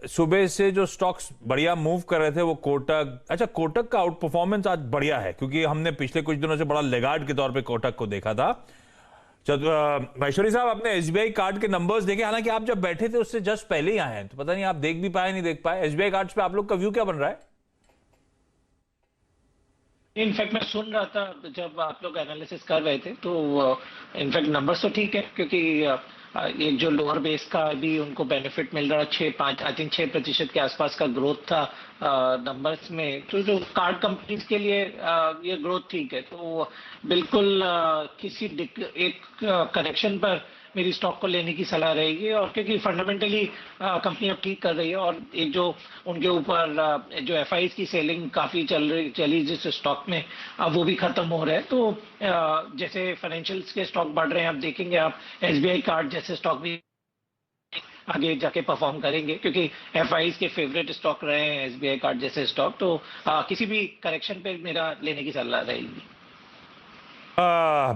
सुबह से जो स्टॉक्स बढ़िया मूव कर रहे थे वो कोटक, अच्छा कोटक का आउट परफॉर्मेंस आज बढ़िया है क्योंकि हमने पिछले कुछ दिनों से बड़ा लेगार्ड के तौर पे कोटक को देखा था। महेश्वरी साहब, आपने एसबीआई कार्ड के नंबर्स देखे, हालांकि आप जब बैठे थे उससे जस्ट पहले ही आए हैं, तो पता नहीं आप देख भी पाए नहीं देख पाए। एसबीआई कार्ड्स पे आप लोग का व्यू क्या बन रहा है? इनफैक्ट मैं सुन रहा था जब आप लोग एनालिसिस कर रहे थे, तो इनफैक्ट नंबर्स तो ठीक है क्योंकि एक जो लोअर बेस का भी उनको बेनिफिट मिल रहा है, 6% के आसपास का ग्रोथ था नंबर्स में। तो जो कार्ड कंपनीज के लिए ये ग्रोथ ठीक है। तो बिल्कुल किसी एक करेक्शन पर मेरी स्टॉक को लेने की सलाह रहेगी, और क्योंकि फंडामेंटली कंपनी अब ठीक कर रही है, और एक जो उनके ऊपर जो एफआईज की सेलिंग काफी चली जिस स्टॉक में, अब वो भी खत्म हो रहा है। तो जैसे फाइनेंशियल्स के स्टॉक बढ़ रहे हैं, आप देखेंगे आप एसबीआई कार्ड जैसे स्टॉक भी आगे जाके परफॉर्म करेंगे क्योंकि एफआईज के फेवरेट स्टॉक रहे हैं एसबीआई कार्ड जैसे स्टॉक। तो किसी भी करेक्शन पे मेरा लेने की सलाह रहेगी।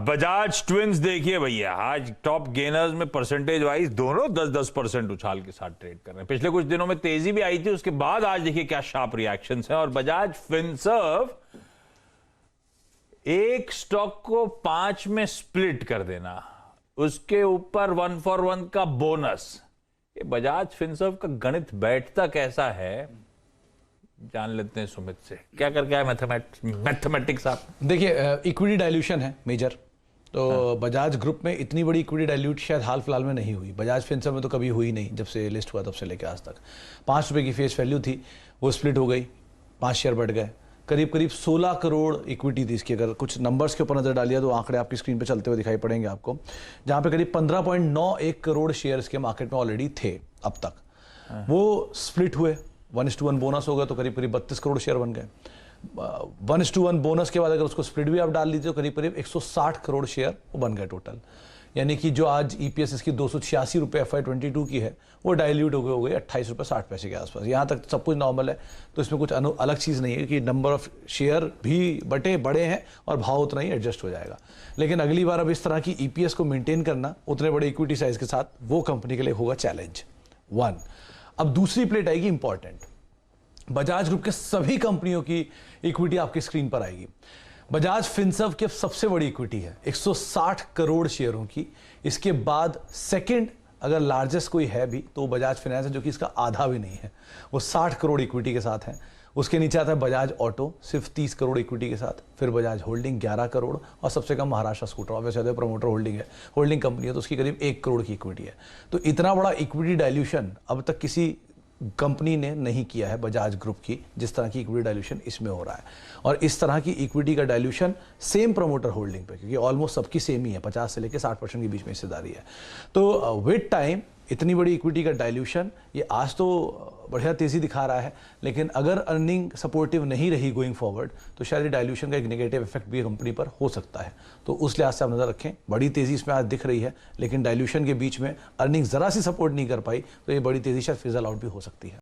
बजाज ट्विंस देखिए भैया, आज टॉप गेनर्स में परसेंटेज वाइज दोनों 10-10% उछाल के साथ ट्रेड कर रहे हैं। पिछले कुछ दिनों में तेजी भी आई थी, उसके बाद आज देखिए क्या शार्प रिएक्शंस हैं। और बजाज फिनसर्व, एक स्टॉक को 5 में स्प्लिट कर देना, उसके ऊपर 1 for 1 का बोनस, ये बजाज फिनसर्व का गणित बैठता कैसा है जान लेते हैं सुमित से। क्या करके आए मैथमेटिक्स आप? देखिए, इक्विटी डाइल्यूशन है मेजर, तो बजाज ग्रुप में इतनी बड़ी इक्विटी डाइल्यूट शायद हाल फिलहाल में नहीं हुई। बजाज फिनसर्व में तो कभी हुई नहीं, जब से लिस्ट हुआ तब से लेकर आज तक। 5 रुपए की फेस वैल्यू थी, वो स्प्लिट हो गई, 5 शेयर बढ़ गए, करीब करीब 16 करोड़ इक्विटी थी इसकी। अगर कुछ नंबर्स के ऊपर नजर डालिए तो आंकड़े आपकी स्क्रीन पे चलते हुए दिखाई पड़ेंगे आपको, जहां पे करीब 15.91 करोड़ शेयर्स के मार्केट में ऑलरेडी थे अब तक। वो स्प्लिट हुए, 1:1 बोनस हो गया तो करीब करीब 32 करोड़ शेयर बन गए। 1:1 बोनस के बाद अगर उसको स्प्लिट भी आप डाल लीजिए तो करीब करीब 160 करोड़ शेयर वो बन गए टोटल। यानी कि जो आज ईपीएस इसकी 286 रुपये FY22 की है, वो डाइल्यूट हो गई 28 रुपये 60 पैसे के आसपास। यहाँ तक सब कुछ नॉर्मल है, तो इसमें कुछ अलग चीज़ नहीं है कि नंबर ऑफ शेयर भी बड़े हैं और भाव उतना ही एडजस्ट हो जाएगा। लेकिन अगली बार अब इस तरह की ईपीएस को मेंटेन करना उतने बड़े इक्विटी साइज के साथ, वो कंपनी के लिए होगा चैलेंज 1। अब दूसरी प्लेट आएगी इंपॉर्टेंट, बजाज ग्रुप के सभी कंपनियों की इक्विटी आपकी स्क्रीन पर आएगी। बजाज फिनसर्व की अब सबसे बड़ी इक्विटी है 160 करोड़ शेयरों की। इसके बाद सेकंड अगर लार्जेस्ट कोई है भी तो बजाज फाइनेंस है, जो कि इसका आधा भी नहीं है, वो 60 करोड़ इक्विटी के साथ है। उसके नीचे आता है बजाज ऑटो सिर्फ 30 करोड़ इक्विटी के साथ, फिर बजाज होल्डिंग 11 करोड़, और सबसे कम महाराष्ट्र स्कूटर, वैसे प्रमोटर होल्डिंग है, होल्डिंग कंपनी है, तो उसकी करीब 1 करोड़ की इक्विटी है। तो इतना बड़ा इक्विटी डाइल्यूशन अब तक किसी कंपनी ने नहीं किया है बजाज ग्रुप की, जिस तरह की इक्विटी डाइल्यूशन इसमें हो रहा है। और इस तरह की इक्विटी का डाइल्यूशन सेम प्रमोटर होल्डिंग पे, क्योंकि ऑलमोस्ट सबकी सेम ही है, 50 से लेकर 60% के बीच में हिस्सेदारी है। तो विद टाइम इतनी बड़ी इक्विटी का डाइल्यूशन, ये आज तो बढ़िया तेजी दिखा रहा है, लेकिन अगर अर्निंग सपोर्टिव नहीं रही गोइंग फॉरवर्ड तो शायद डाइल्यूशन का एक नेगेटिव इफेक्ट भी कंपनी पर हो सकता है। तो उस लिहाज से आप नजर रखें। बड़ी तेजी इसमें आज दिख रही है, लेकिन डाइल्यूशन के बीच में अर्निंग जरा सी सपोर्ट नहीं कर पाई, तो ये बड़ी तेजी शायद फिजल आउट भी हो सकती है।